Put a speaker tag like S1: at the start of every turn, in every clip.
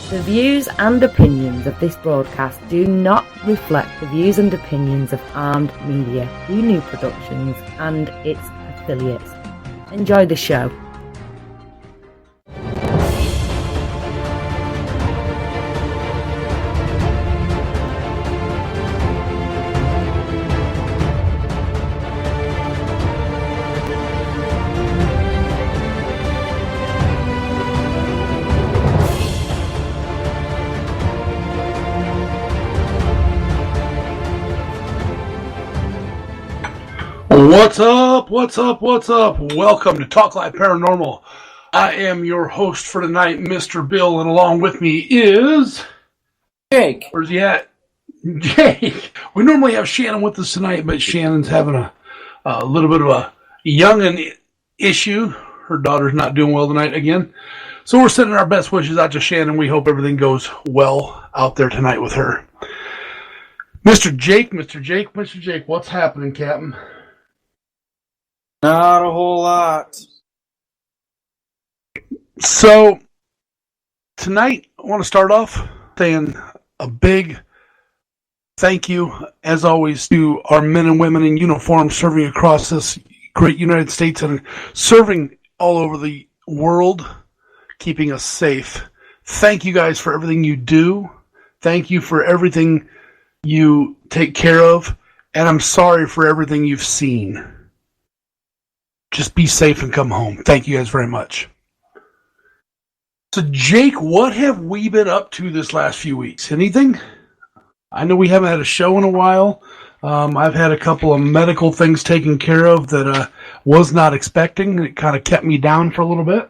S1: The views and opinions of this broadcast do not reflect the views and opinions of Armed Media, New Productions, and its affiliates. Enjoy the show.
S2: What's up? Welcome to Talk Live Paranormal. I am your host for tonight, Mr. Bill, and along with me is...
S3: Jake.
S2: Where's he at? Jake. We normally have Shannon with us tonight, but Shannon's having a little bit of a youngin' issue. Her daughter's not doing well tonight again. So we're sending our best wishes out to Shannon. We hope everything goes well out there tonight with her. Mr. Jake, what's happening, Captain?
S3: Not a whole lot.
S2: So, tonight, I want to start off saying a big thank you, as always, to our men and women in uniform serving across this great United States and serving all over the world, keeping us safe. Thank you guys for everything you do. Thank you for everything you take care of. And I'm sorry for everything you've seen. Just be safe and come home. Thank you guys very much. So, Jake, what have we been up to this last few weeks? Anything? I know we haven't had a show in a while. I've had a couple of medical things taken care of that was not expecting. It kind of kept me down for a little bit.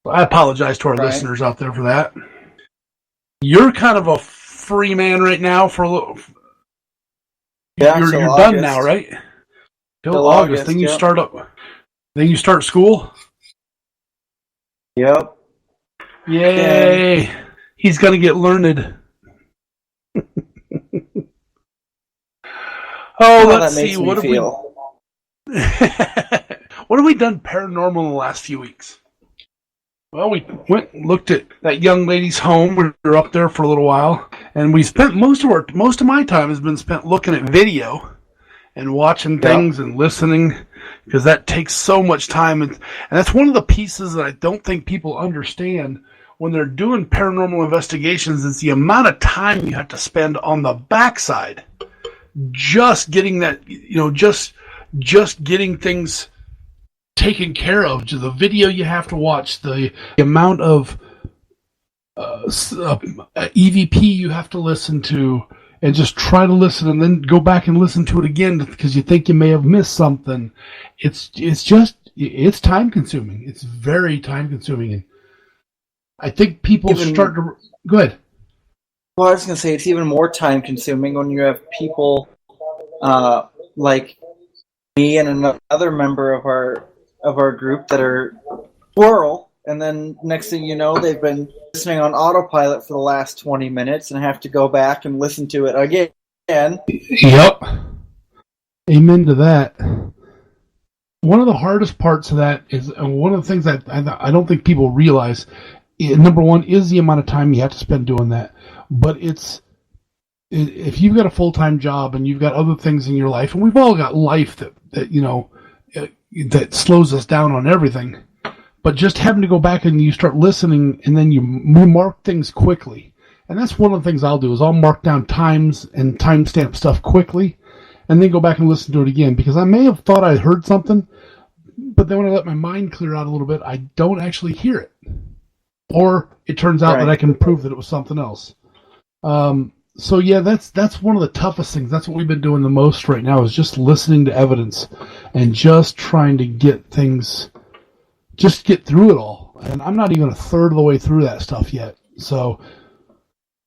S2: I apologize to our listeners out there for that. You're kind of a free man right now for a little...
S3: Yeah,
S2: you're done now, right? Till August. Then you start up. Then you start school.
S3: Yep.
S2: Yay! And he's gonna get learned. Let's see. What have what have we done paranormal in the last few weeks? Well, we went and looked at that young lady's home. We were up there for a little while, and we spent most of my time has been spent looking at video. And watching things and listening, because that takes so much time. And that's one of the pieces that I don't think people understand when they're doing paranormal investigations is the amount of time you have to spend on the backside. Just getting that, just getting things taken care of. The video you have to watch, the amount of EVP you have to listen to. And just try to listen and then go back and listen to it again because you think you may have missed something. It's time consuming. It's very time consuming. And I think people start to... Go ahead.
S3: Well, I was going to say it's even more time consuming when you have people like me and another member of our group that are plural. And then next thing you know, they've been listening on autopilot for the last 20 minutes and have to go back and listen to it again.
S2: Yep. Amen to that. One of the hardest parts of that is, one of the things that I don't think people realize, number one, is the amount of time you have to spend doing that. But if you've got a full-time job and you've got other things in your life, and we've all got life that slows us down on everything. But just having to go back and you start listening and then you mark things quickly. And that's one of the things I'll do is I'll mark down times and timestamp stuff quickly and then go back and listen to it again. Because I may have thought I heard something, but then when I let my mind clear out a little bit, I don't actually hear it. Or it turns out that I can prove that it was something else. So yeah, that's one of the toughest things. That's what we've been doing the most right now is just listening to evidence and just trying to get things... Just get through it all. And I'm not even a third of the way through that stuff yet. So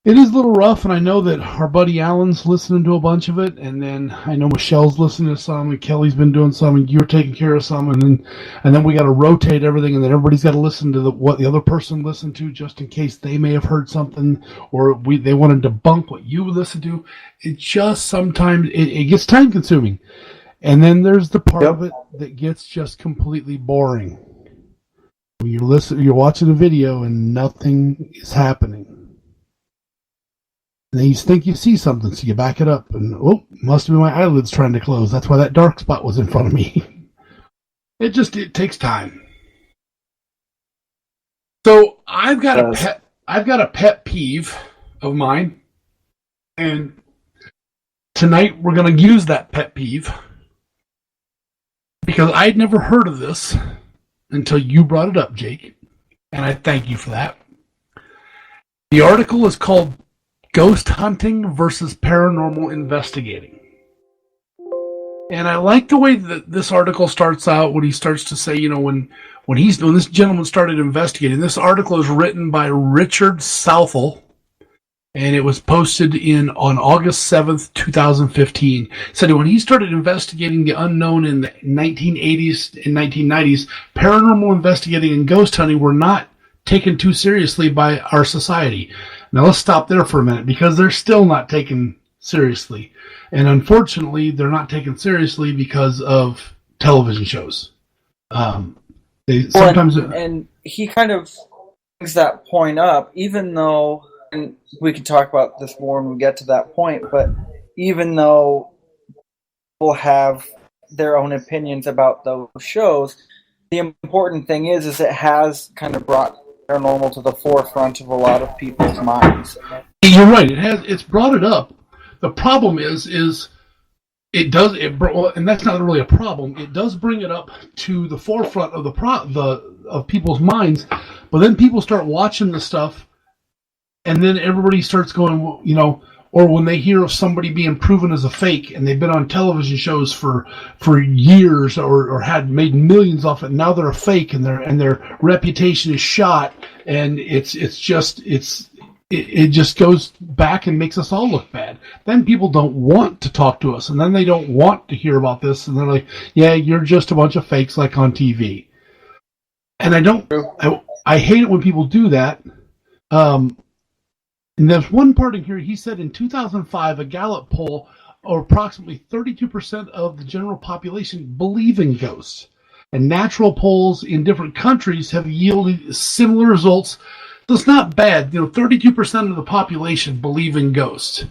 S2: it is a little rough, and I know that our buddy Alan's listening to a bunch of it, and then I know Michelle's listening to some, and Kelly's been doing some, and you're taking care of some, and then we got to rotate everything, and then everybody's got to listen to what the other person listened to, just in case they may have heard something, or they want to debunk what you listened to. It just sometimes it gets time consuming, and then there's the part of it that gets just completely boring. You're watching a video and nothing is happening. And then you think you see something, so you back it up, and must have been my eyelids trying to close. That's why that dark spot was in front of me. It takes time. So I've got a pet peeve of mine, and tonight we're going to use that pet peeve because I'd never heard of this until you brought it up, Jake, and I thank you for that. The article is called Ghost Hunting versus Paranormal Investigating. And I like the way that this article starts out when he starts to say, when this gentleman started investigating. This article is written by Richard Southall, and it was posted on August 7th, 2015. Said when he started investigating the unknown in the 1980s and 1990s, paranormal investigating and ghost hunting were not taken too seriously by our society. Now let's stop there for a minute, because they're still not taken seriously. And unfortunately, they're not taken seriously because of television shows. And
S3: he kind of brings that point up, even though, and we can talk about this more when we get to that point, but even though people have their own opinions about those shows, the important thing is it has kind of brought paranormal to the forefront of a lot of people's minds.
S2: You're right. It's brought it up. The problem is and that's not really a problem. It does bring it up to the forefront of of people's minds, but then people start watching the stuff, and then everybody starts going, or when they hear of somebody being proven as a fake, and they've been on television shows for years, or had made millions off it, and now they're a fake, and their reputation is shot, and it just goes back and makes us all look bad. Then people don't want to talk to us, and then they don't want to hear about this, and they're like, yeah, you're just a bunch of fakes like on TV. And I hate it when people do that. And there's one part in here, he said in 2005, a Gallup poll, or approximately 32% of the general population believe in ghosts. And natural polls in different countries have yielded similar results. So it's not bad. 32% of the population believe in ghosts.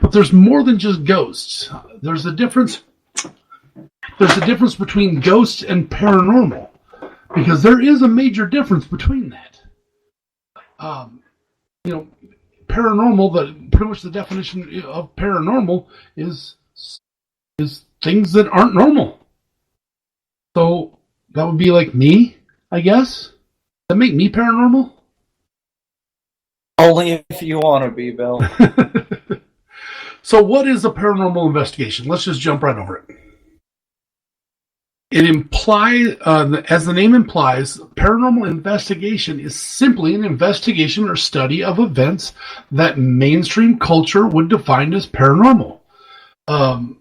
S2: But there's more than just ghosts. There's a difference between ghosts and paranormal, because there is a major difference between that. Paranormal, pretty much the definition of paranormal is things that aren't normal. So that would be like me, I guess. Does that make me paranormal?
S3: Only if you want to be, Bill.
S2: So what is a paranormal investigation? Let's just jump right over it. It implies, as the name implies, paranormal investigation is simply an investigation or study of events that mainstream culture would define as paranormal. The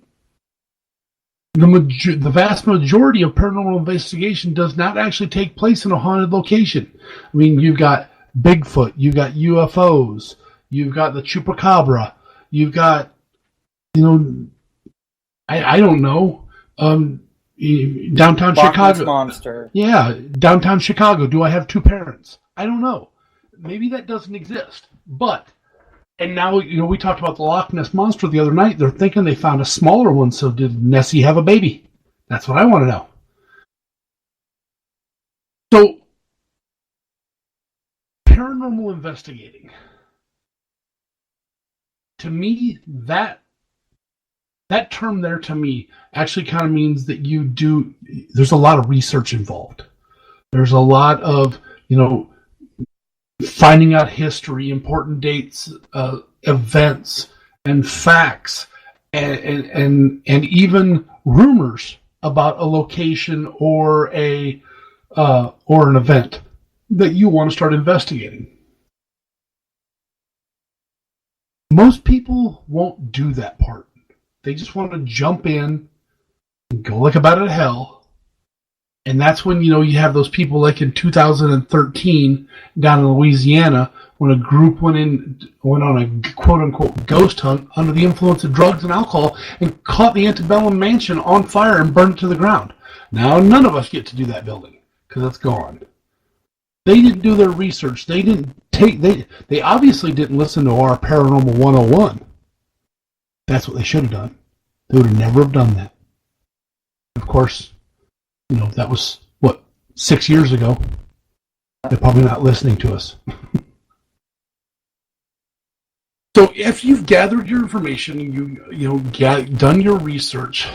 S2: vast majority of paranormal investigation does not actually take place in a haunted location. I mean, you've got Bigfoot, you've got UFOs, you've got the Chupacabra, you've got, I don't know, downtown
S3: Loch
S2: Chicago.
S3: Ness Monster.
S2: Yeah, downtown Chicago. Do I have two parents? I don't know. Maybe that doesn't exist. And now, we talked about the Loch Ness Monster the other night. They're thinking they found a smaller one, so did Nessie have a baby? That's what I want to know. So, paranormal investigating. To me, that term there, to me, actually kind of means that there's a lot of research involved. There's a lot of, finding out history, important dates, events, and facts, and even rumors about a location or an event that you want to start investigating. Most people won't do that part. They just want to jump in and go like a bat out of hell. And that's when, you have those people like in 2013 down in Louisiana when a group went on a quote-unquote ghost hunt under the influence of drugs and alcohol and caught the antebellum mansion on fire and burned it to the ground. Now, none of us get to do that building because it's gone. They didn't do their research. They obviously didn't listen to our Paranormal 101. That's what they should have done. They would have never have done that. Of course, that was, 6 years ago. They're probably not listening to us. So if you've gathered your information, done your research,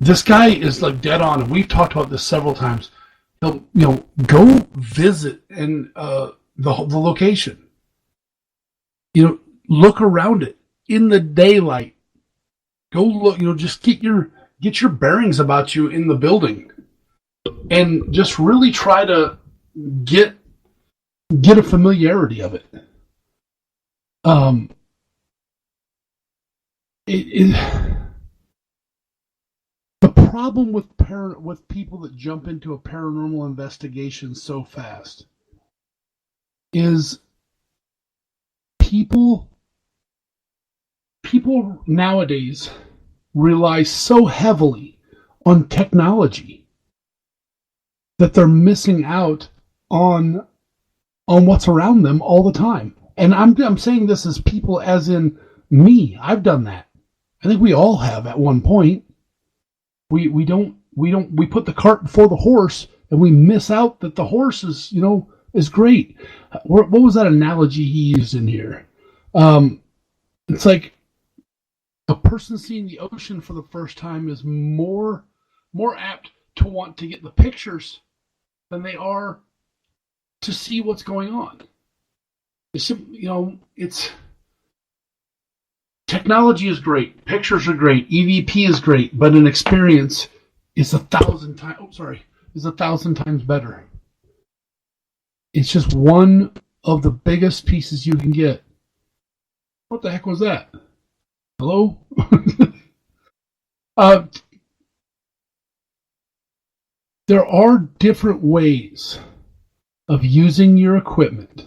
S2: this guy is like dead on, and we've talked about this several times. Go visit and the location. Look around it in the daylight. Go look. Just get your bearings about you in the building, and just really try to get a familiarity of it. The problem with people that jump into a paranormal investigation so fast is people nowadays rely so heavily on technology that they're missing out on what's around them all the time. And I'm saying this as people, as in me. I've done that. I think we all have at one point. We put the cart before the horse, and we miss out that the horse is great. What was that analogy he used in here? It's like a person seeing the ocean for the first time is more apt to want to get the pictures than they are to see what's going on. It's technology is great, pictures are great, EVP is great, but an experience is 1,000 times better. It's just one of the biggest pieces you can get. What the heck was that? Hello? There are different ways of using your equipment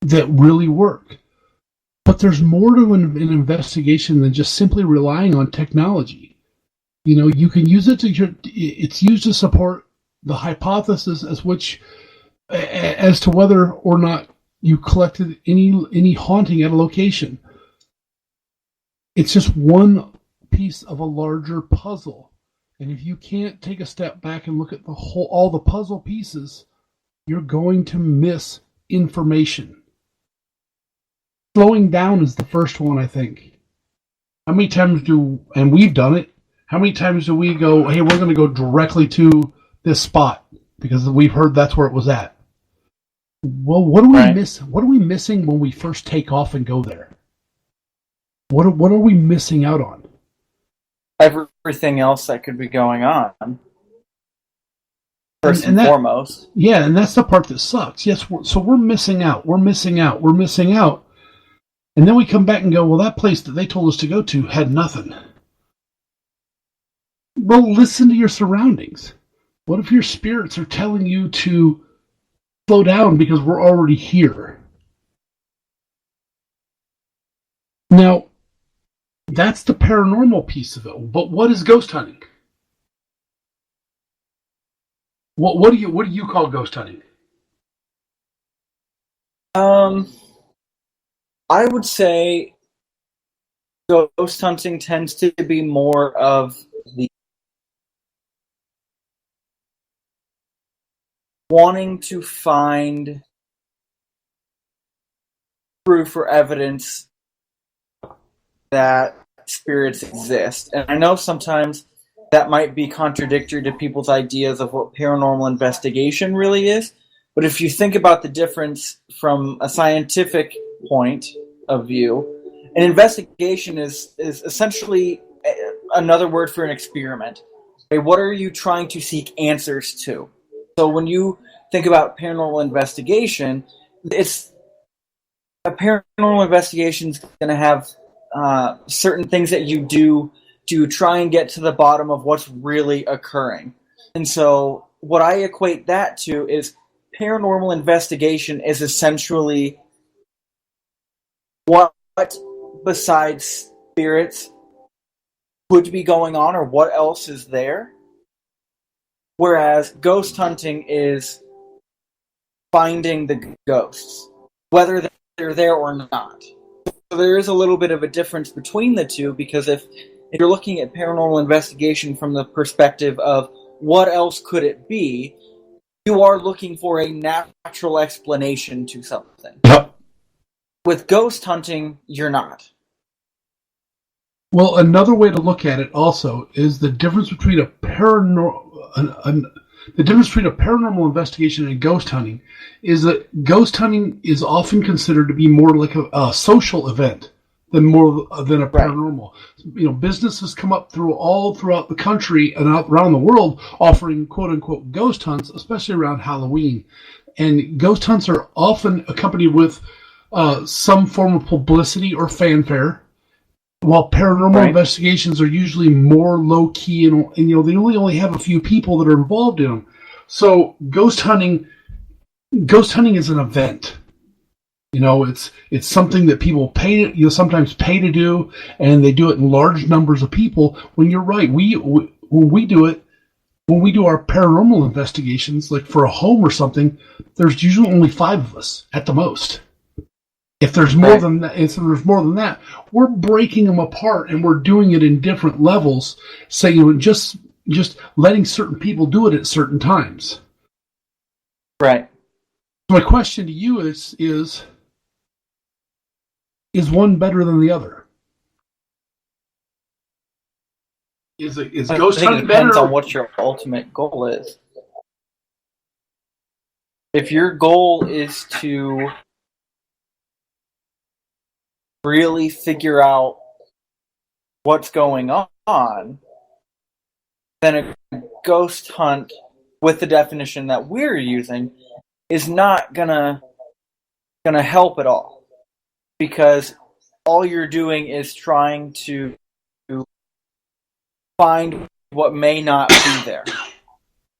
S2: that really work. But there's more to an investigation than just simply relying on technology. You can use it it's used to support the hypothesis as to whether or not you collected any haunting at a location. It's just one piece of a larger puzzle. And if you can't take a step back and look at all the puzzle pieces, you're going to miss information. Slowing down is the first one, I think. How many times and we've done it, how many times do we go, hey, we're going to go directly to this spot because we've heard that's where it was at? Well, what do we miss? What are we missing when we first take off and go there? What are we missing out on?
S3: Everything else that could be going on. First and foremost.
S2: Yeah, and that's the part that sucks. Yes, so we're missing out. We're missing out. And then we come back and go, well, that place that they told us to go to had nothing. Well, listen to your surroundings. What if your spirits are telling you to slow down because we're already here? Now, that's the paranormal piece of it. But what is ghost hunting? What do you call ghost hunting?
S3: I would say ghost hunting tends to be more of the wanting to find proof or evidence that spirits exist. And I know sometimes that might be contradictory to people's ideas of what paranormal investigation really is. But if you think about the difference from a scientific point of view, an investigation is essentially another word for an experiment. Okay, what are you trying to seek answers to? So when you think about paranormal investigation, a paranormal investigation is going to have certain things that you do to try and get to the bottom of what's really occurring. And so what I equate that to is paranormal investigation is essentially what besides spirits could be going on, or what else is there. whereas ghost hunting is finding the ghosts, whether they're there or not. So there is a little bit of a difference between the two, because if you're looking at paranormal investigation from the perspective of what else could it be, you are looking for a natural explanation to something.
S2: Yep.
S3: With ghost hunting, you're not.
S2: Well, another way to look at it also is the difference between a paranormal investigation and ghost hunting is that ghost hunting is often considered to be more like a social event than a paranormal. Right. Businesses come up throughout the country and around the world offering quote unquote ghost hunts, especially around Halloween. And ghost hunts are often accompanied with some form of publicity or fanfare, while paranormal investigations are usually more low key and they really only have a few people that are involved in them. So ghost hunting is an event. It's something that people sometimes pay to do, and they do it in large numbers of people. When you're right, when we do our paranormal investigations, like for a home or something, there's usually only 5 of us at the most. If there's more than that, we're breaking them apart and we're doing it in different levels. So just letting certain people do it at certain times.
S3: Right.
S2: My question to you is one better than the other? Is ghost hunting better?
S3: It depends on what your ultimate goal is. If your goal is to really figure out what's going on, then a ghost hunt with the definition that we're using is not gonna help at all, because all you're doing is trying to find what may not be there.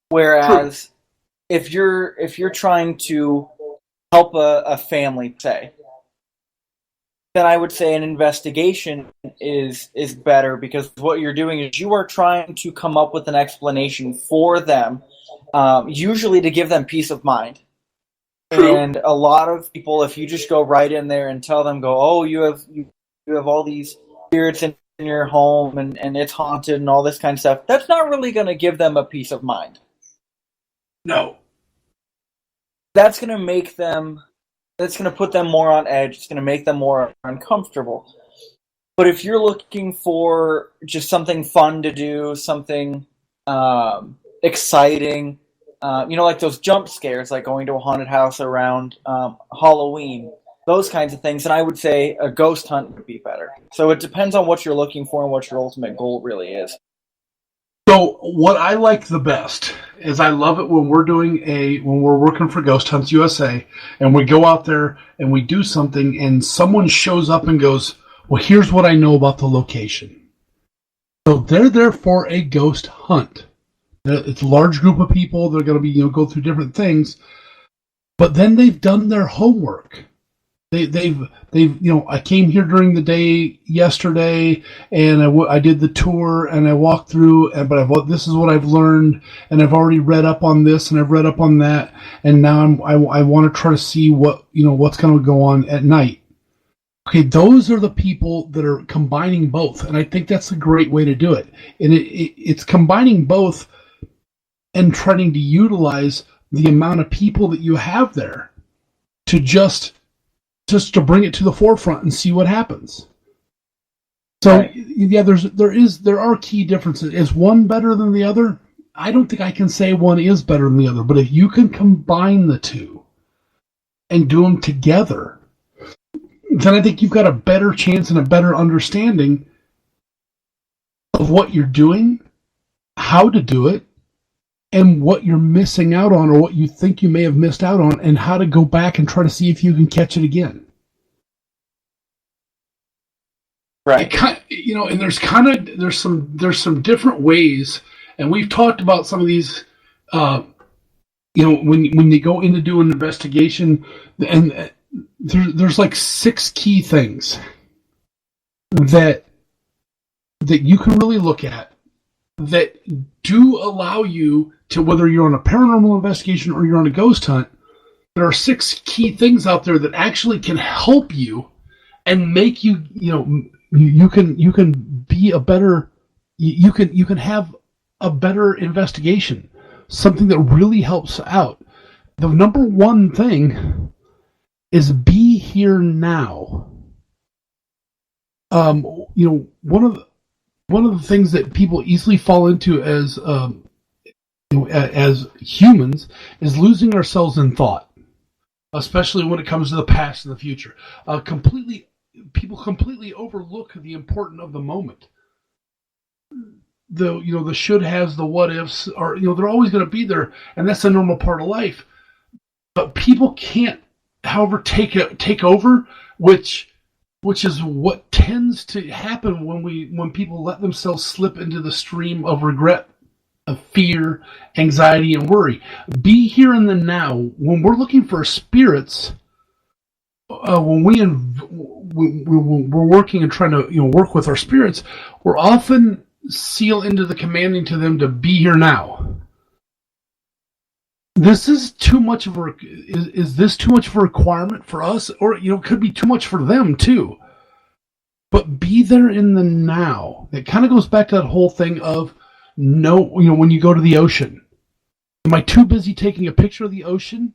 S3: Whereas if you're trying to help a family, say, then I would say an investigation is better, because what you're doing is you are trying to come up with an explanation for them, usually to give them peace of mind. True. And a lot of people, if you just go right in there and tell them, you have all these spirits in your home and it's haunted and all this kind of stuff, that's not really going to give them a peace of mind.
S2: No.
S3: That's going to put them more on edge. It's going to make them more uncomfortable. But if you're looking for just something fun to do, something exciting, like those jump scares, like going to a haunted house around Halloween, those kinds of things, then I would say a ghost hunt would be better. So it depends on what you're looking for and what your ultimate goal really is.
S2: So what I like the best is I love it when we're working for Ghost Hunts USA and we go out there and we do something and someone shows up and goes, well, here's what I know about the location. So they're there for a ghost hunt. It's a large group of people. They're going to be, go through different things, but then they've done their homework. They've I came here during the day yesterday and I did the tour and I walked through, but this is what I've learned, and I've already read up on this and I've read up on that, and now I want to try to see what's going to go on at night. Okay, those are the people that are combining both, and I think that's a great way to do it. And it's combining both and trying to utilize the amount of people that you have there to just to bring it to the forefront and see what happens. So yeah, there are key differences. Is one better than the other? I don't think I can say one is better than the other, but if you can combine the two and do them together, then I think you've got a better chance and a better understanding of what you're doing, how to do it, and what you're missing out on, or what you think you may have missed out on, and how to go back and try to see if you can catch it again.
S3: Right.
S2: And there's some different ways, and we've talked about some of these. When they go in to do an investigation, and there's like 6 key things that you can really look at that do allow you to, whether you're on a paranormal investigation or you're on a ghost hunt, there are 6 key things out there that actually can help you and make you, you can be a better, you can have a better investigation, something that really helps out. The number one thing is be here now. One of the things that people easily fall into as humans is losing ourselves in thought, especially when it comes to the past and the future. People completely overlook the importance of the moment. The should has, the what ifs are, they're always going to be there, and that's a normal part of life. But people can't, however, take over, which is what tends to happen when people let themselves slip into the stream of regret, of fear, anxiety, and worry. Be here in the now. When we're looking for spirits, when we're working and trying to work with our spirits, we're often seal into the commanding to them to be here now. This is too much of a is this too much of a requirement for us, or it could be too much for them too. But be there in the now. It kind of goes back to that whole thing of when you go to the ocean, am I too busy taking a picture of the ocean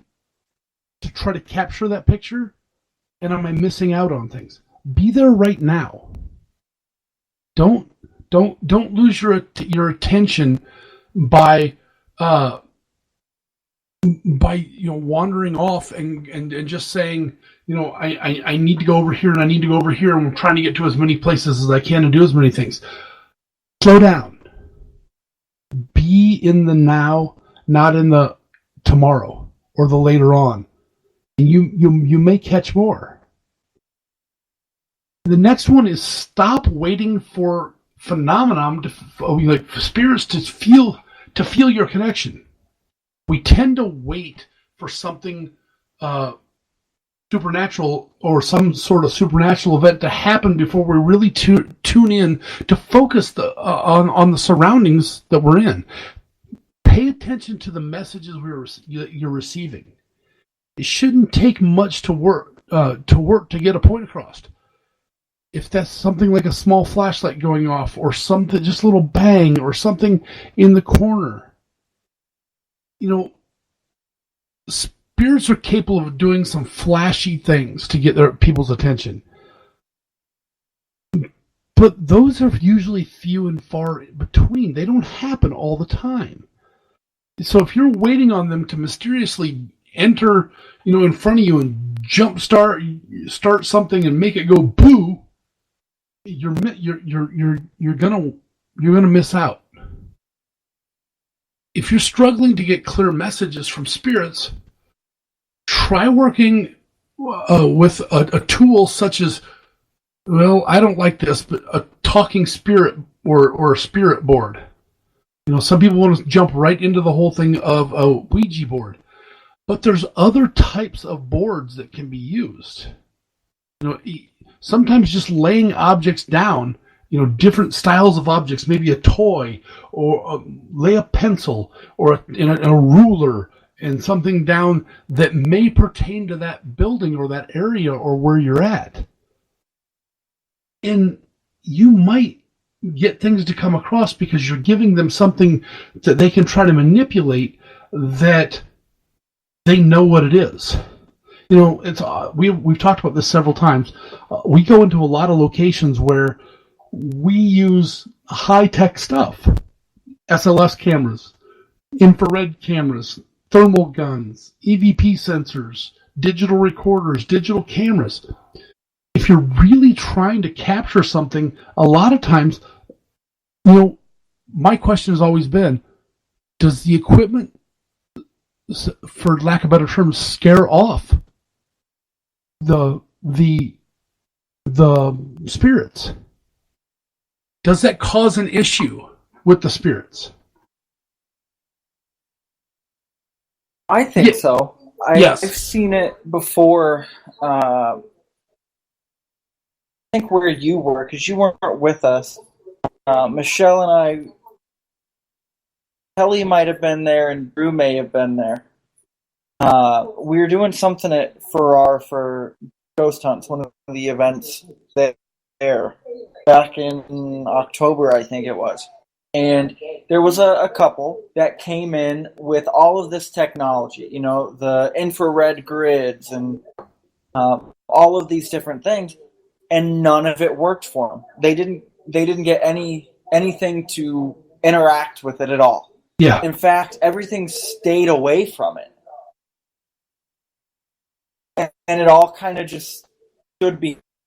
S2: to try to capture that picture, and am I missing out on things? Be there right now. Don't lose your attention by wandering off and just saying, I need to go over here and I need to go over here, and I'm trying to get to as many places as I can and do as many things. Slow down. Be in the now, not in the tomorrow or the later on. And you may catch more. The next one is stop waiting for phenomenon like spirits to feel your connection. We tend to wait for something supernatural or some sort of supernatural event to happen before we really tune in to focus on the surroundings that we're in. Pay attention to the messages you're receiving. It shouldn't take much to work to get a point across. If that's something like a small flashlight going off, or something, just a little bang, or something in the corner, spirits are capable of doing some flashy things to get people's attention. But those are usually few and far between. They don't happen all the time. So if you're waiting on them to mysteriously enter, in front of you and start something and make it go boo, you're gonna miss out. If you're struggling to get clear messages from spirits, try working with a tool such as, I don't like this, but a talking spirit or a spirit board. Some people want to jump right into the whole thing of a Ouija board, but there's other types of boards that can be used. Sometimes just laying objects down, different styles of objects, maybe a toy, or lay a pencil or a ruler and something down that may pertain to that building or that area or where you're at. And you might get things to come across because you're giving them something that they can try to manipulate, that they know what it is. We've talked about this several times. We go into a lot of locations where we use high-tech stuff. SLS cameras, infrared cameras, thermal guns, EVP sensors, digital recorders, digital cameras. If you're really trying to capture something, a lot of times, my question has always been, does the equipment, for lack of a better term, scare off the spirits? Does that cause an issue with the spirits?
S3: I think so.
S2: Yes.
S3: I've seen it before. I think where you were, because you weren't with us. Michelle and I Kelly might have been there, and Drew may have been there. We were doing something at Farrar for Ghost Hunts, one of the events there, back in October, I think it was. And there was a couple that came in with all of this technology, the infrared grids and all of these different things, and none of it worked for them. They didn't get anything to interact with it at all.
S2: Yeah.
S3: In fact, everything stayed away from it. And it all kind of just stood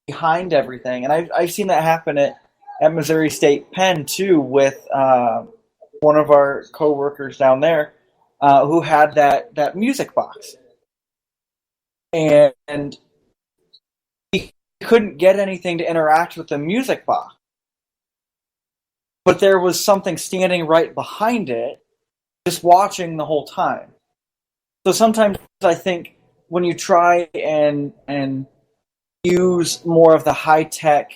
S3: behind everything. And I've seen that happen at Missouri State Penn, too, with one of our coworkers down there who had that music box. And he couldn't get anything to interact with the music box. But there was something standing right behind it, just watching the whole time. So sometimes I think when you try and use more of the high-tech,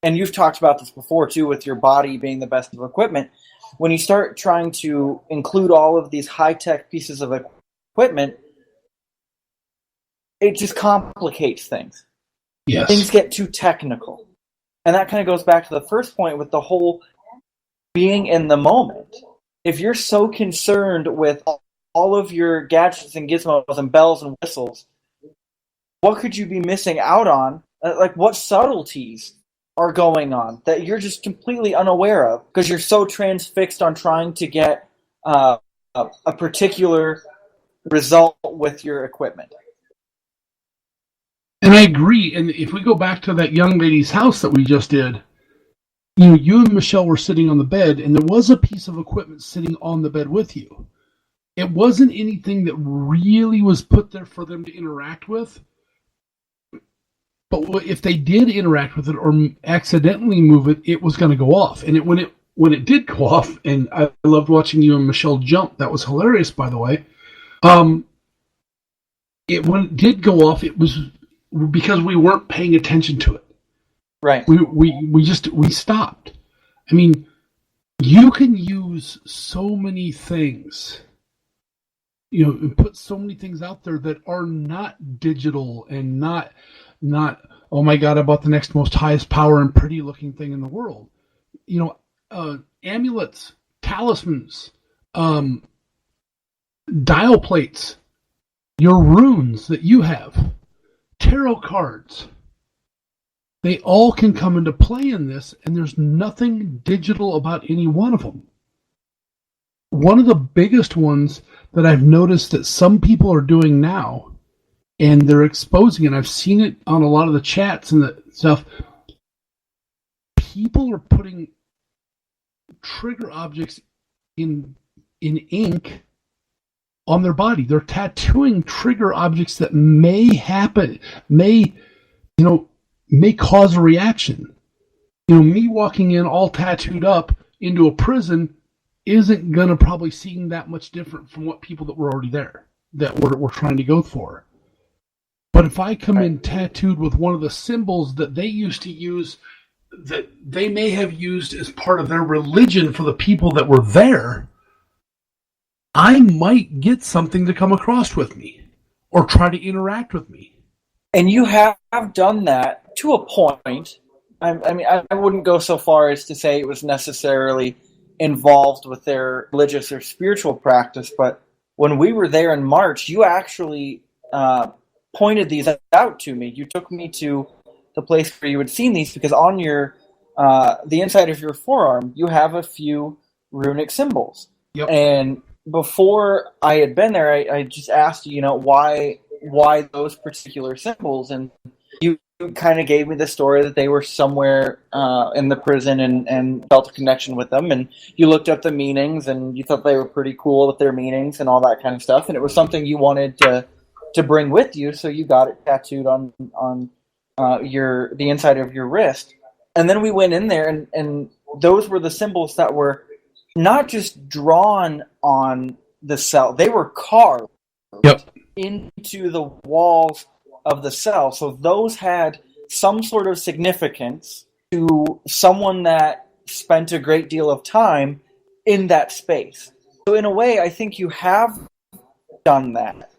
S3: and you've talked about this before too, with your body being the best of equipment, when you start trying to include all of these high-tech pieces of equipment, it just complicates things.
S2: Yes.
S3: Things get too technical. And that kind of goes back to the first point with the whole being in the moment. If you're so concerned with all of your gadgets and gizmos and bells and whistles, what could you be missing out on? Like, what subtleties are going on that you're just completely unaware of because you're so transfixed on trying to get a particular result with your equipment?
S2: And I agree. And if we go back to that young lady's house that we just did, you and Michelle were sitting on the bed, and there was a piece of equipment sitting on the bed with you. It wasn't anything that really was put there for them to interact with. But if they did interact with it or accidentally move it, it was going to go off. And when it did go off, and I loved watching you and Michelle jump. That was hilarious, by the way. When it did go off, it was because we weren't paying attention to it.
S3: Right.
S2: We stopped. I mean, you can use so many things, and put so many things out there that are not digital and not, oh my God, I bought the next most highest power and pretty looking thing in the world. Amulets, talismans, dial plates, your runes that you have, tarot cards. They all can come into play in this, and there's nothing digital about any one of them. One of the biggest ones that I've noticed that some people are doing now, and they're exposing it, I've seen it on a lot of the chats and the stuff, people are putting trigger objects in ink on their body. They're tattooing trigger objects that may cause a reaction. Me walking in all tattooed up into a prison isn't going to probably seem that much different from what people that were already there, that we're trying to go for. But if I come in tattooed with one of the symbols that they used to use, that they may have used as part of their religion for the people that were there, I might get something to come across with me or try to interact with me.
S3: And you have done that to a point. I wouldn't go so far as to say it was necessarily involved with their religious or spiritual practice, but when we were there in March, you actually pointed these out to me. You took me to the place where you had seen these because on your the inside of your forearm, you have a few runic symbols.
S2: Yep.
S3: And before I had been there, I just asked you, why those particular symbols, and you kind of gave me the story that they were somewhere in the prison and felt a connection with them, and you looked up the meanings and you thought they were pretty cool with their meanings and all that kind of stuff, and it was something you wanted to bring with you, so you got it tattooed on the inside of your wrist. And then we went in there, and those were the symbols that were not just drawn on the cell, they were carved into the walls of the cell. So those had some sort of significance to someone that spent a great deal of time in that space. So in a way, I think you have done that.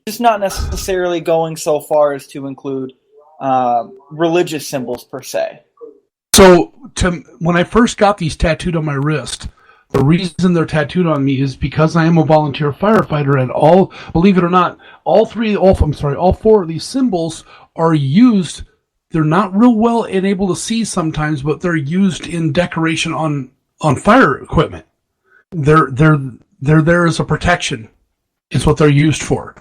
S3: Just not necessarily going so far as to include religious symbols per se.
S2: So when I first got these tattooed on my wrist, the reason they're tattooed on me is because I am a volunteer firefighter, and believe it or not, all four of these symbols are used. They're not real well and able to see sometimes, but they're used in decoration on fire equipment. They're there as a protection. Is what they're used for.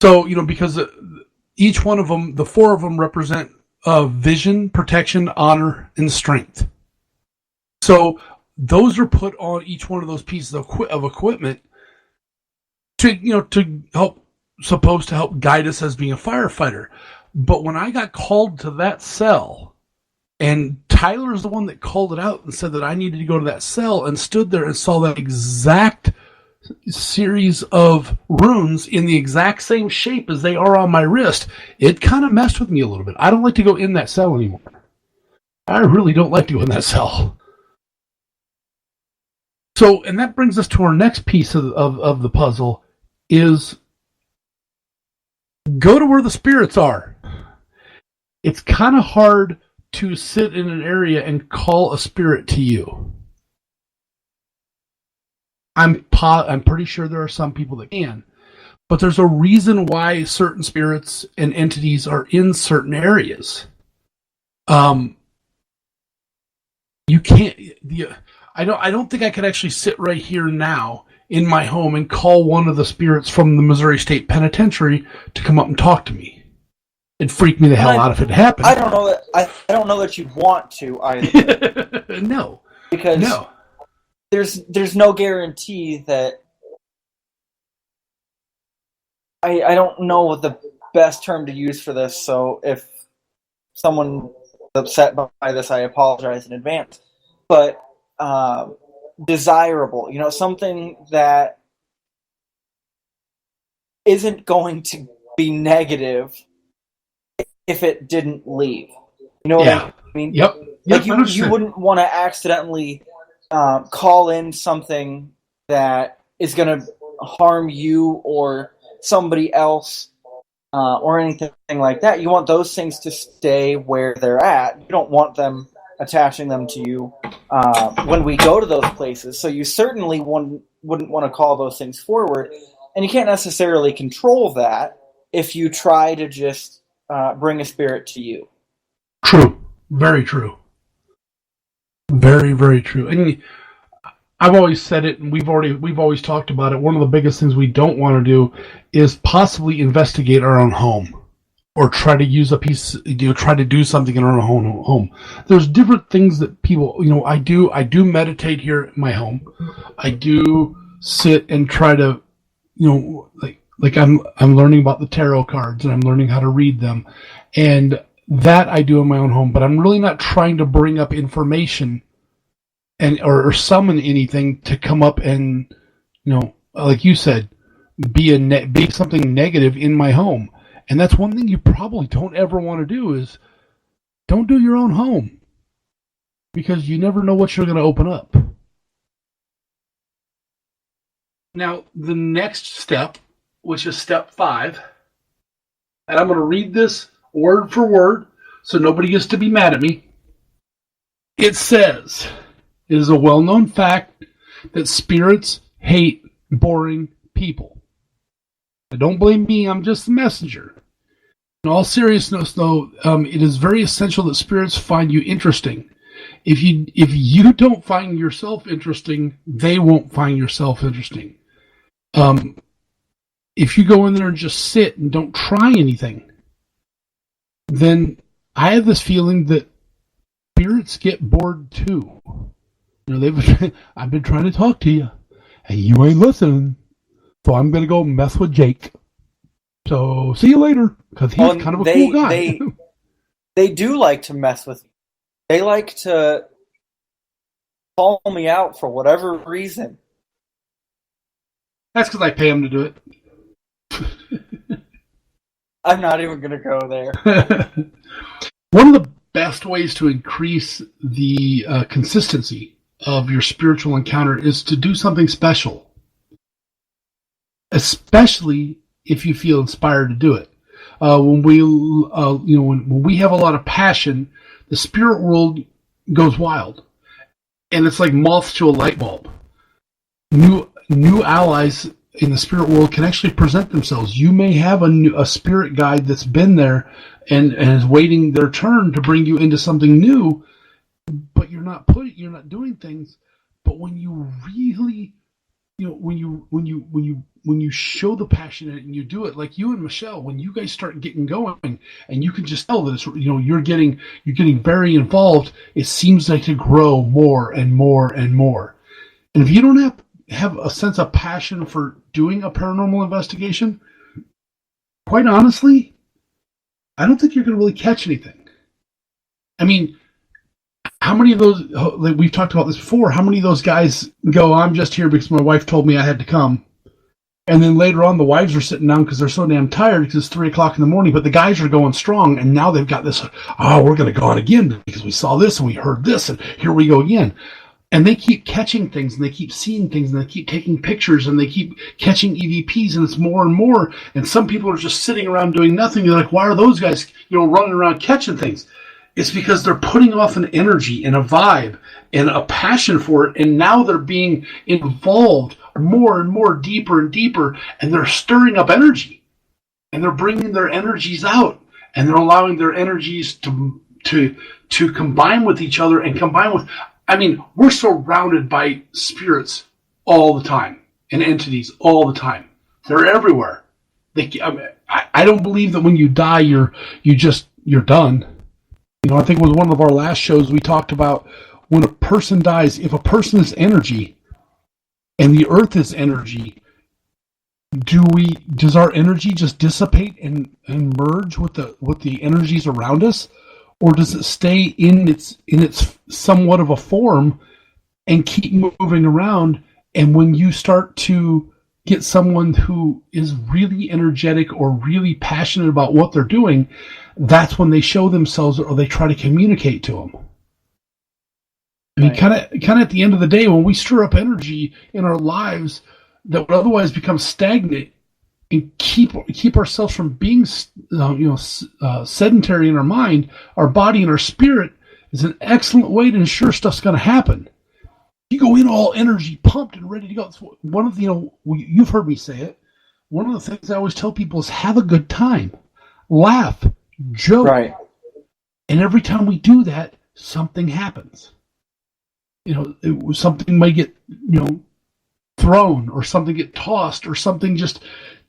S2: So, because each one of them, the four of them represent vision, protection, honor, and strength. So those are put on each one of those pieces of equipment to help, supposed to help guide us as being a firefighter. But when I got called to that cell, and Tyler's the one that called it out and said that I needed to go to that cell, and stood there and saw that exact series of runes in the exact same shape as they are on my wrist, it kind of messed with me a little bit. I don't like to go in that cell anymore. I really don't like to go in that cell. So, and that brings us to our next piece of the puzzle, is go to where the spirits are. It's kind of hard to sit in an area and call a spirit to you. I'm pretty sure there are some people that can, but there's a reason why certain spirits and entities are in certain areas. You can't. I don't think I could actually sit right here now in my home and call one of the spirits from the Missouri State Penitentiary to come up and talk to me. It'd freak me the hell out if it happened.
S3: I don't know that. I don't know that you'd want to either.
S2: No,
S3: because
S2: no.
S3: There's no guarantee that. I don't know what the best term to use for this. So if someone is upset by this, I apologize in advance. But desirable, something that isn't going to be negative if it didn't leave. You know what I mean?
S2: Yep.
S3: Like you wouldn't want to accidentally call in something that is going to harm you or somebody else or anything like that. You want those things to stay where they're at. You don't want them attaching them to you when we go to those places. So you certainly wouldn't want to call those things forward. And you can't necessarily control that if you try to just bring a spirit to you.
S2: True. Very true. Very, very true. And I've always said it, and we've always talked about it. One of the biggest things we don't want to do is possibly investigate our own home, or try to use a piece, try to do something in our own home. There's different things that people, I do meditate here at my home. I do sit and try to, like I'm learning about the tarot cards, and I'm learning how to read them, and that I do in my own home. But I'm really not trying to bring up information or summon anything to come up and, like you said, be something negative in my home. And that's one thing you probably don't ever want to do, is don't do your own home, because you never know what you're going to open up. Now, the next step, which is step 5, and I'm going to read this word for word so nobody gets to be mad at me. It says, it is a well-known fact that spirits hate boring people. Now, don't blame me, I'm just the messenger. In all seriousness, though, it is very essential that spirits find you interesting. If you don't find yourself interesting, they won't find yourself interesting. If you go in there and just sit and don't try anything, then I have this feeling that spirits get bored too. I've been trying to talk to you, and you ain't listening. So I'm going to go mess with Jake. So see you later, because he's kind of a cool guy.
S3: They do like to mess with you. They like to call me out for whatever reason.
S2: That's because I pay him to do it.
S3: I'm not even going to go there.
S2: One of the best ways to increase the consistency of your spiritual encounter is to do something special. especially if you feel inspired to do it. When we have a lot of passion, the spirit world goes wild, and it's like moths to a light bulb. New allies in the spirit world can actually present themselves. You may have a spirit guide that's been there and is waiting their turn to bring you into something new, but you're not doing things. But when you really, when you show the passion in it and you do it, like you and Michelle, when you guys start getting going, and you can just tell that it's, you're getting very involved, it seems like to grow more and more and more. And if you don't have a sense of passion for doing a paranormal investigation, quite honestly, I don't think you're going to really catch anything. I mean, how many of those, like we've talked about this before, how many of those guys go, I'm just here because my wife told me I had to come. And then later on, the wives are sitting down because they're so damn tired because it's 3 o'clock in the morning, but the guys are going strong, and now they've got this, we're going to go on again because we saw this and we heard this, and here we go again. And they keep catching things, and they keep seeing things, and they keep taking pictures, and they keep catching EVPs, and it's more and more. And some people are just sitting around doing nothing. They're like, why are those guys, running around catching things? It's because they're putting off an energy and a vibe and a passion for it, and now they're being involved more and more, deeper and deeper, and they're stirring up energy, and they're bringing their energies out, and they're allowing their energies to combine with each other and combine with. I mean, we're surrounded by spirits all the time and entities all the time. They're everywhere. I don't believe that when you die, you're done. I think it was one of our last shows we talked about when a person dies, if a person is energy and the earth is energy, does our energy just dissipate and merge with the energies around us? Or does it stay in its somewhat of a form and keep moving around? And when you start to get someone who is really energetic or really passionate about what they're doing, that's when they show themselves or they try to communicate to them. I mean, kind of at the end of the day, when we stir up energy in our lives that would otherwise become stagnant, and keep ourselves from being sedentary in our mind, our body, and our spirit is an excellent way to ensure stuff's going to happen. You go in all energy, pumped and ready to go. It's one of the, you've heard me say it. One of the things I always tell people is have a good time, laugh, joke,
S3: right?
S2: And every time we do that, something happens. Something might get thrown, or something get tossed, or something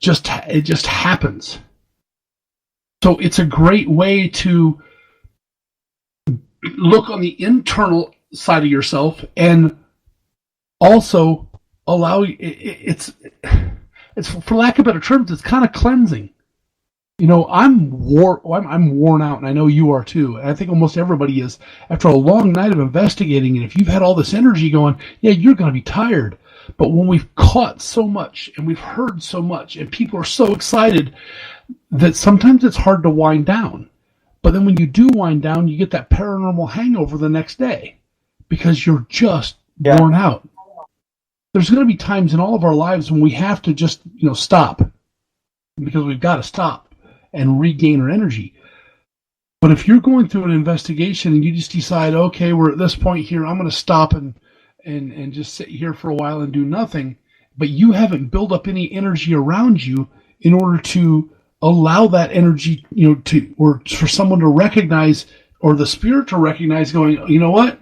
S2: it just happens. So it's a great way to look on the internal side of yourself and also allow it's for lack of better terms, it's kind of cleansing. I'm worn out, and I know you are too. And I think almost everybody is after a long night of investigating. And if you've had all this energy going, yeah, you're going to be tired. But when we've caught so much and we've heard so much and people are so excited that sometimes it's hard to wind down. But then when you do wind down, you get that paranormal hangover the next day because you're just worn out. There's going to be times in all of our lives when we have to just, stop because we've got to stop and regain our energy. But if you're going through an investigation and you just decide, okay, we're at this point here, I'm going to stop and just sit here for a while and do nothing, but you haven't built up any energy around you in order to allow that energy, or for someone to recognize, or the spirit to recognize going, you know what?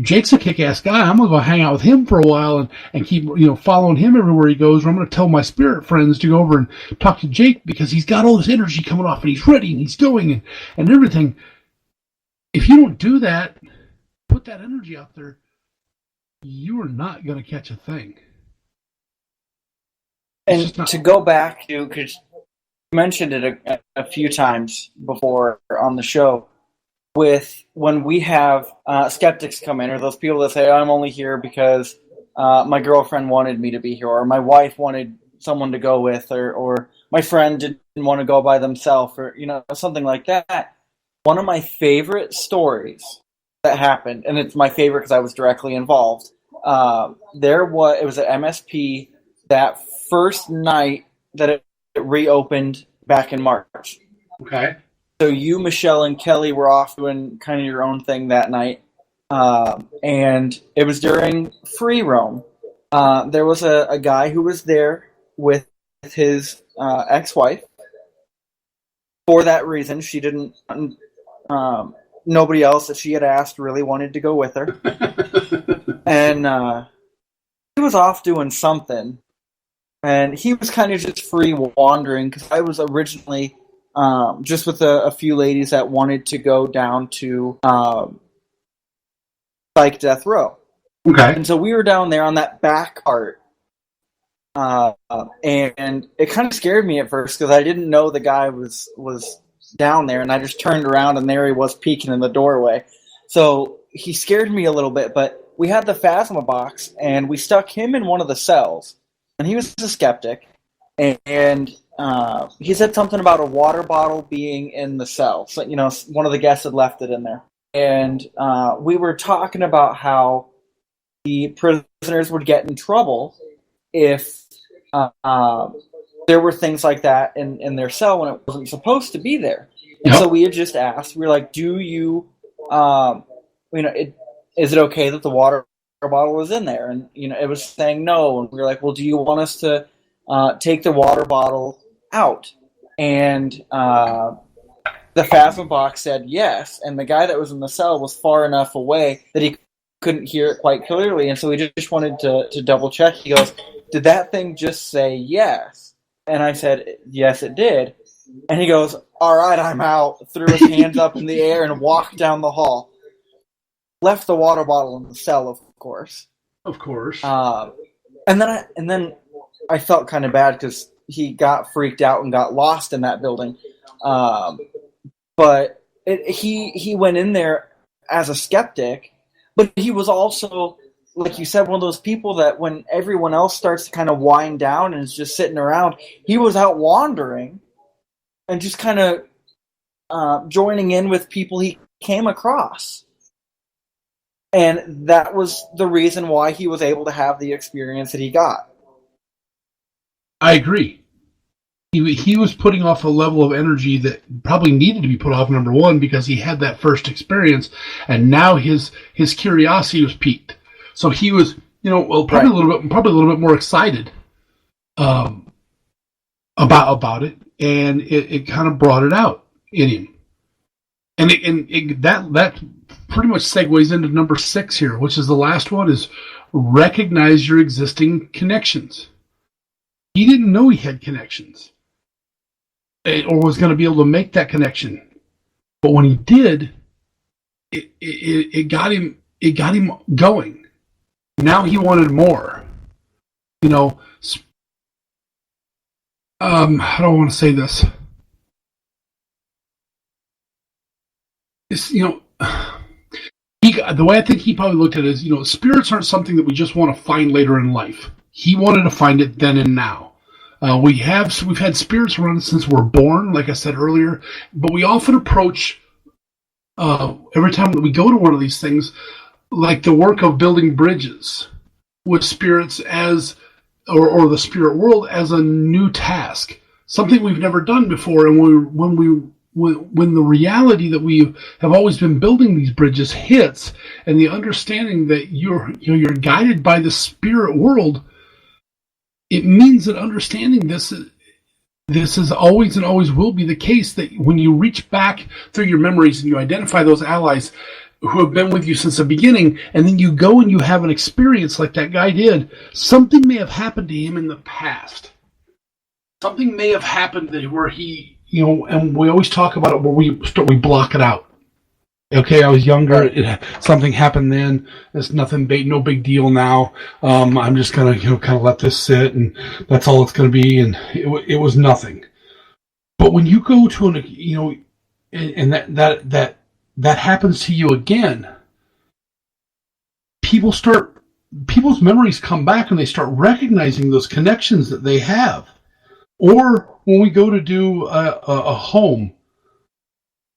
S2: Jake's a kick-ass guy. I'm going to go hang out with him for a while and keep, following him everywhere he goes. Or I'm going to tell my spirit friends to go over and talk to Jake because he's got all this energy coming off and he's ready and he's going and everything. If you don't do that, put that energy out there, you are not going to catch a thing.
S3: And to go back to, because you mentioned it a few times before on the show, with when we have skeptics come in, or those people that say, I'm only here because my girlfriend wanted me to be here, or my wife wanted someone to go with, or my friend didn't want to go by themselves, or something like that. One of my favorite stories that happened, and it's my favorite because I was directly involved. It was an MSP that first night that it reopened back in March.
S2: Okay.
S3: So you, Michelle, and Kelly were off doing kind of your own thing that night. And it was during free roam. There was a guy who was there with his ex-wife. For that reason, she didn't. Nobody else that she had asked really wanted to go with her. And he was off doing something. And he was kind of just free wandering, because I was originally just with a few ladies that wanted to go down to Psych Death Row.
S2: Okay.
S3: And so we were down there on that back part. And it kind of scared me at first, because I didn't know the guy was down there, and I just turned around and there he was peeking in the doorway. So he scared me a little bit, but we had the Phasma box, and we stuck him in one of the cells. And he was a skeptic, and he said something about a water bottle being in the cell. So, one of the guests had left it in there. And we were talking about how the prisoners would get in trouble if there were things like that in their cell when it wasn't supposed to be there. And so we had just asked, we were like, do you, is it okay that the water bottle was in there? And, it was saying no. And we were like, well, do you want us to take the water bottle out? And the Phasma box said yes. And the guy that was in the cell was far enough away that he couldn't hear it quite clearly. And so we just wanted to double check. He goes, did that thing just say yes? And I said, yes, it did. And he goes, all right, I'm out. Threw his hands up in the air and walked down the hall. Left the water bottle in the cell, of course.
S2: Of course.
S3: And then I felt kind of bad because he got freaked out and got lost in that building. But he went in there as a skeptic, but he was also, like you said, one of those people that when everyone else starts to kind of wind down and is just sitting around, he was out wandering and just kind of joining in with people he came across. And that was the reason why he was able to have the experience that he got.
S2: I agree. He was putting off a level of energy that probably needed to be put off, number one, because he had that first experience, and now his curiosity was piqued. So he was, probably a little bit more excited about it, and it kind of brought it out in him. And that pretty much segues into number 6 here, which is the last one, is recognize your existing connections. He didn't know he had connections or was going to be able to make that connection. But when he did, it got him going. Now he wanted more. How do I want to say this? It's, the way I think he probably looked at it is, spirits aren't something that we just want to find later in life. He wanted to find it then and now. We've had spirits around since we're born, like I said earlier, but we often approach every time that we go to one of these things, like the work of building bridges with spirits or the spirit world as a new task, something we've never done before. And when the reality that we have always been building these bridges hits, and the understanding that you're guided by the spirit world, it means that understanding this is always and always will be the case, that when you reach back through your memories and you identify those allies who have been with you since the beginning, and then you go and you have an experience like that guy did, something may have happened to him in the past. Something may have happened where he, and we always talk about it where we block it out. Okay, I was younger. Something happened then. It's nothing big, no big deal now. I'm just gonna, kind of let this sit, and that's all it's gonna be. And it was nothing. But when you go to and that happens to you again, people's memories come back and they start recognizing those connections that they have. Or when we go to do a home,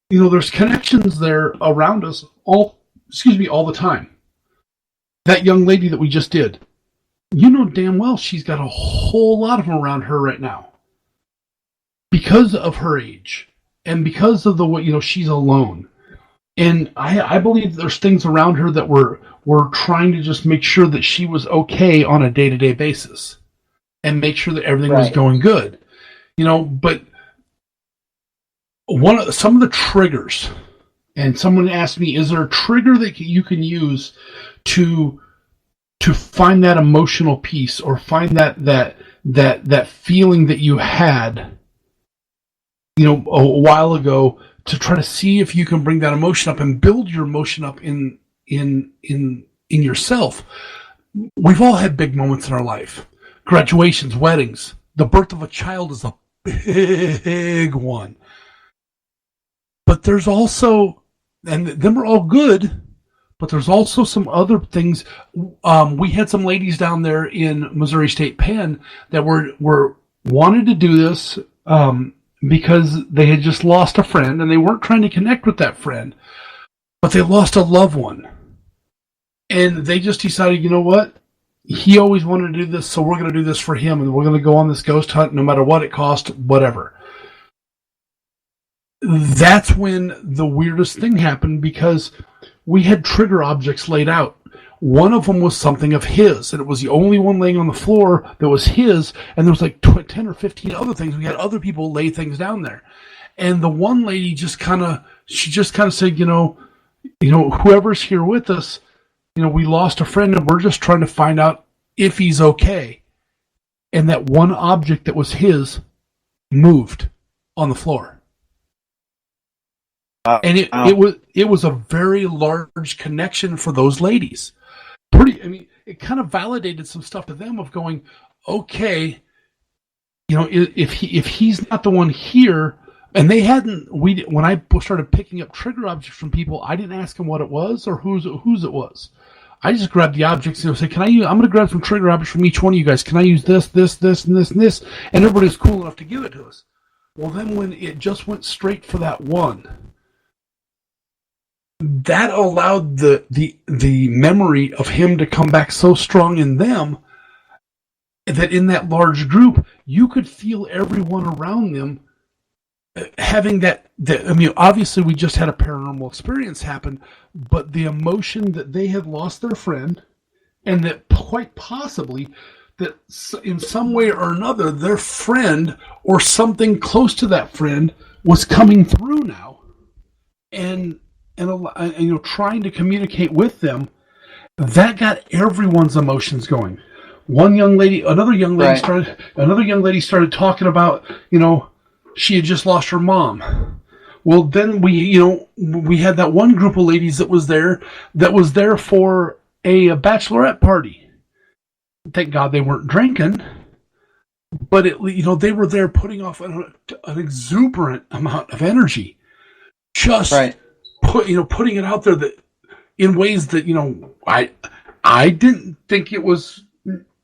S2: there's connections there around us all the time. That young lady that we just did, you know damn well she's got a whole lot of them around her right now because of her age and because of the way, she's alone. And I believe there's things around her that were trying to just make sure that she was okay on a day-to-day basis and make sure that everything was going good. But some of the triggers, and someone asked me, is there a trigger that you can use to find that emotional piece or find that feeling that you had, a while ago, to try to see if you can bring that emotion up and build your emotion up in yourself. We've all had big moments in our life. Graduations, weddings, the birth of a child is a big one. But there's also, and them are all good, but there's also some other things. We had some ladies down there in Missouri State Penn that were wanted to do this because they had just lost a friend, and they weren't trying to connect with that friend, but they lost a loved one. And they just decided, you know what? He always wanted to do this, so we're going to do this for him, and we're going to go on this ghost hunt no matter what it costs, whatever. That's when the weirdest thing happened, because we had trigger objects laid out. One of them was something of his, and it was the only one laying on the floor that was his, and there was like 10 or 15 other things. We had other people lay things down there. And the one lady just kind of said, whoever's here with us, we lost a friend, and we're just trying to find out if he's okay. And that one object that was his moved on the floor. And it was a very large connection for those ladies. It kind of validated some stuff to them of going, okay, if he's not the one here, and when I started picking up trigger objects from people, I didn't ask them what it was or whose it was. I just grabbed the objects and say, I'm going to grab some trigger objects from each one of you guys. Can I use this, and this, and this? And everybody's cool enough to give it to us. Well, then when it just went straight for that one, that allowed the memory of him to come back so strong in them that in that large group, you could feel everyone around them having that. Obviously we just had a paranormal experience happen, but the emotion that they had lost their friend, and that quite possibly that in some way or another, their friend or something close to that friend was coming through now. And trying to communicate with them, that got everyone's emotions going. Another young lady started talking about, she had just lost her mom. Well, then we had that one group of ladies that was there for a bachelorette party. Thank God they weren't drinking, but they were there putting off an exuberant amount of energy. Just right. Putting it out there that in ways that, I didn't think it was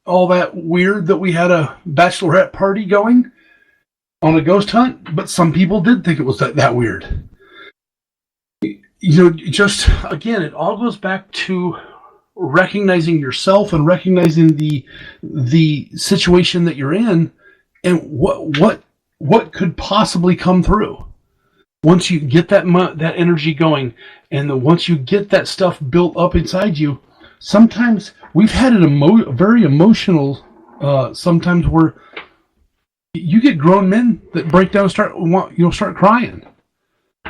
S2: all that weird that we had a bachelorette party going on a ghost hunt, but some people did think it was that weird. Just, again, it all goes back to recognizing yourself and recognizing the situation that you're in and what could possibly come through. Once you get that energy going, and once you get that stuff built up inside you, sometimes we've had it very emotional. Sometimes where you get grown men that break down and start crying.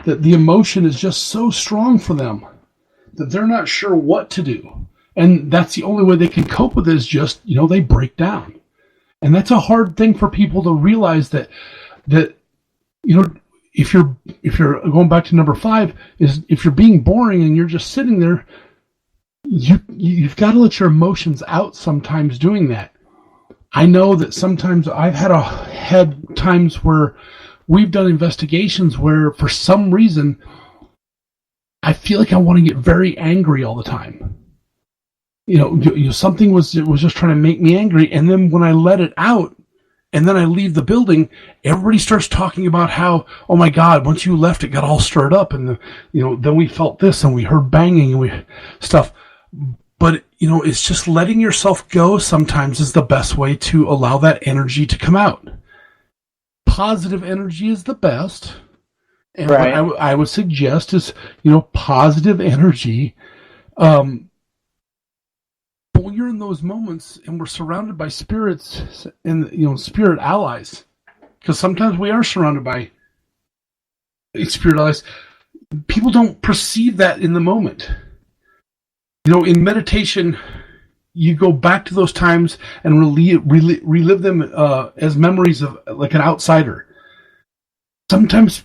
S2: That the emotion is just so strong for them that they're not sure what to do, and that's the only way they can cope with it is just they break down, and that's a hard thing for people to realize that. If you're going back to number 5, is if you're being boring and you're just sitting there, you've got to let your emotions out sometimes doing that. I know that sometimes I've had times where we've done investigations where for some reason I feel like I want to get very angry all the time. Something was just trying to make me angry, and then when I let it out, and then I leave the building, everybody starts talking about how, oh my God, once you left, it got all stirred up, and then we felt this, and we heard banging, and stuff. But, it's just letting yourself go sometimes is the best way to allow that energy to come out. Positive energy is the best. And
S3: Right.
S2: what I would suggest is, positive energy. But when you're in those moments and we're surrounded by spirits and, spirit allies, because sometimes we are surrounded by spirit allies, people don't perceive that in the moment. In meditation, you go back to those times and relive them as memories of like an outsider. Sometimes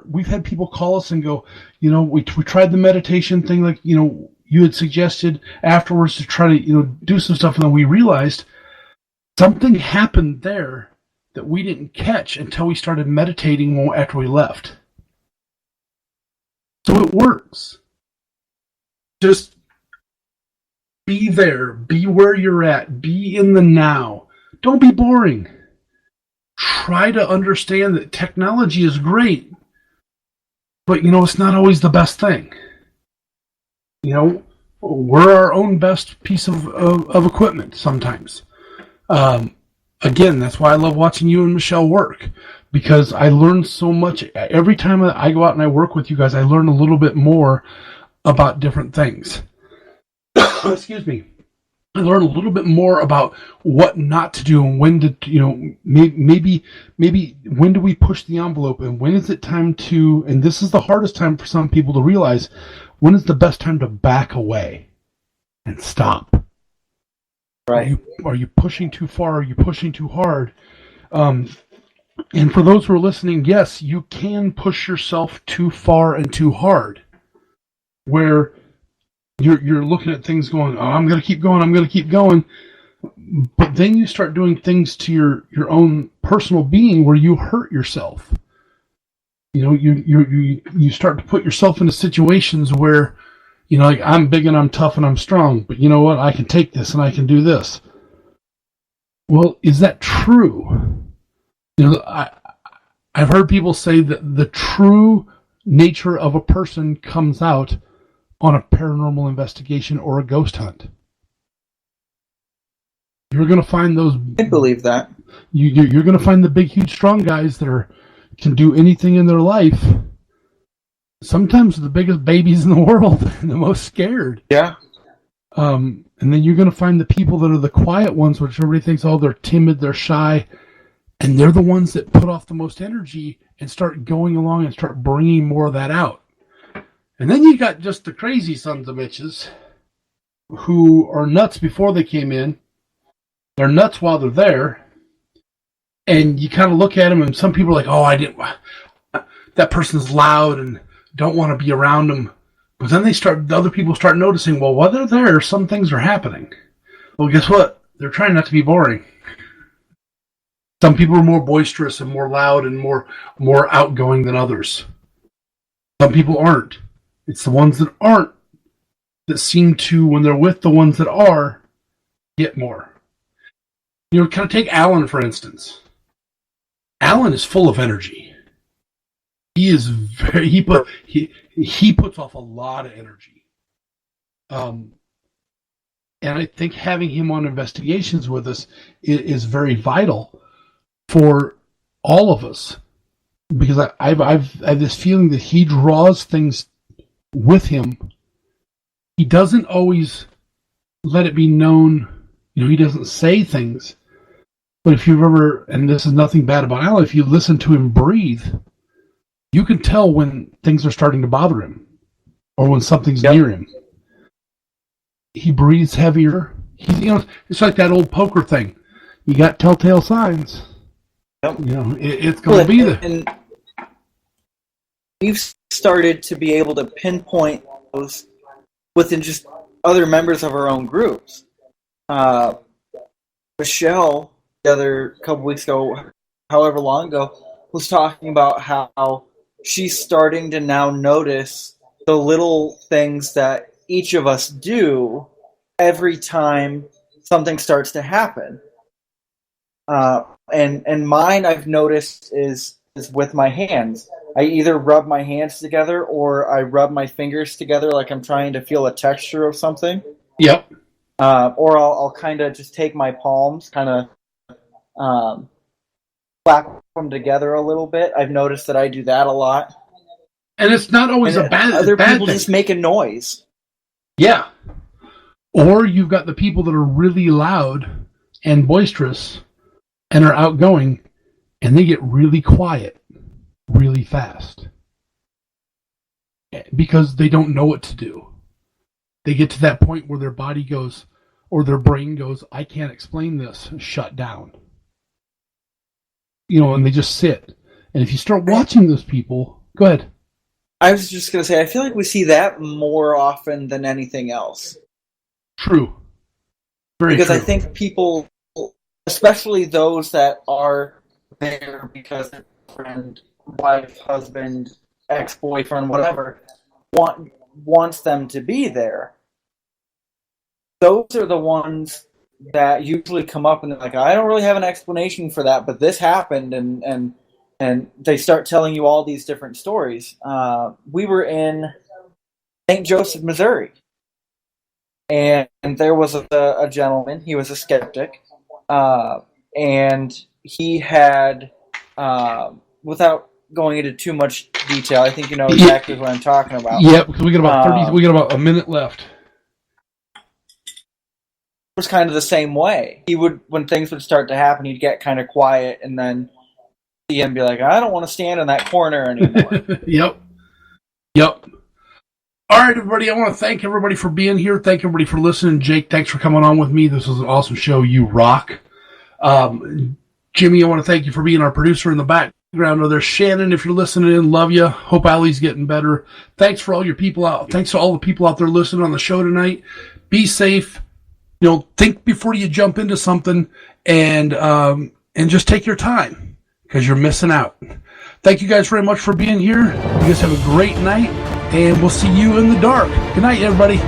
S2: we've had people call us and go, we tried the meditation thing, like, you had suggested afterwards to try to, do some stuff. And then we realized something happened there that we didn't catch until we started meditating after we left. So it works. Just be there. Be where you're at. Be in the now. Don't be boring. Try to understand that technology is great, but, it's not always the best thing. We're our own best piece of equipment sometimes. Again, that's why I love watching you and Michelle work, because I learn so much. Every time I go out and I work with you guys, I learn a little bit more about different things. Excuse me. I learn a little bit more about what not to do and when to, maybe when do we push the envelope and when is it time to, and this is the hardest time for some people to realize, when is the best time to back away and stop?
S3: Right.
S2: Are you pushing too far? Are you pushing too hard? And for those who are listening, yes, you can push yourself too far and too hard, where you're looking at things going, oh, I'm going to keep going. But then you start doing things to your own personal being where you hurt yourself. You start to put yourself into situations where, like, I'm big and I'm tough and I'm strong, but you know what? I can take this and I can do this. Well, is that true? I've heard people say that the true nature of a person comes out on a paranormal investigation or a ghost hunt. You're going to find those.
S3: I believe that.
S2: You're going to find the big, huge, strong guys that can do anything in their life. Sometimes the biggest babies in the world and the most scared.
S3: Yeah.
S2: And then you're going to find the people that are the quiet ones, which everybody thinks, oh, they're timid, they're shy. And they're the ones that put off the most energy and start going along and start bringing more of that out. And then you got just the crazy sons of bitches who are nuts before they came in. They're nuts while they're there. And you kind of look at them and some people are like, that person's loud and don't want to be around them. But then the other people start noticing, well, while they're there, some things are happening. Well, guess what? They're trying not to be boring. Some people are more boisterous and more loud and more outgoing than others. Some people aren't. It's the ones that aren't that seem to, when they're with the ones that are, get more. Kind of take Alan, for instance. Alan is full of energy. He puts off a lot of energy. And I think having him on investigations with us is very vital for all of us, because I've this feeling that he draws things with him. He doesn't always let it be known. He doesn't say things. But if you've ever, and this is nothing bad about Alan, if you listen to him breathe, you can tell when things are starting to bother him or when something's near him. He breathes heavier. It's like that old poker thing. You got telltale signs.
S3: Yep.
S2: It's going to be there.
S3: And we've started to be able to pinpoint those within just other members of our own groups. Michelle, the other couple weeks ago, however long ago, was talking about how she's starting to now notice the little things that each of us do every time something starts to happen. And mine, I've noticed, is with my hands. I either rub my hands together or I rub my fingers together like I'm trying to feel a texture of something.
S2: Yep.
S3: Or I'll kind of just take my palms, kind of clap them together a little bit. I've noticed that I do that a lot.
S2: And it's not always
S3: and
S2: a bad
S3: other
S2: bad
S3: people
S2: thing.
S3: just make a noise.
S2: Yeah. Or you've got the people that are really loud and boisterous and are outgoing, and they get really quiet really fast because they don't know what to do. They get to that point where their body goes, or their brain goes, I can't explain this, shut down. And they just sit. And if you start watching those people, go ahead.
S3: I was just going to say, I feel like we see that more often than anything else.
S2: True. Very
S3: because
S2: true.
S3: I think people, especially those that are there because their friend, wife, husband, ex-boyfriend, whatever, wants them to be there. Those are the ones that usually come up and they're like, I don't really have an explanation for that, but this happened, and they start telling you all these different stories. We were in St. Joseph, Missouri, and there was a gentleman. He was a skeptic, and he had, without going into too much detail, I think you know exactly what I'm talking about.
S2: Yep, because we got about we got about a minute left.
S3: Was kind of the same way. He would, when things would start to happen, he'd get kind of quiet and then see him be like, I don't want to stand in that corner anymore.
S2: Yep. All right, everybody, I want to thank everybody for being here. Thank everybody for listening. Jake, thanks for coming on with me. This was an awesome show. You rock. Jimmy, I want to thank you for being our producer in the background. There's Shannon, if you're listening in, love you. Hope Allie's getting better. Thanks for all your people out. Thanks to all the people out there listening on the show tonight. Be safe. Think before you jump into something, and just take your time, because you're missing out. Thank you guys very much for being here. You guys have a great night, and we'll see you in the dark. Good night, everybody.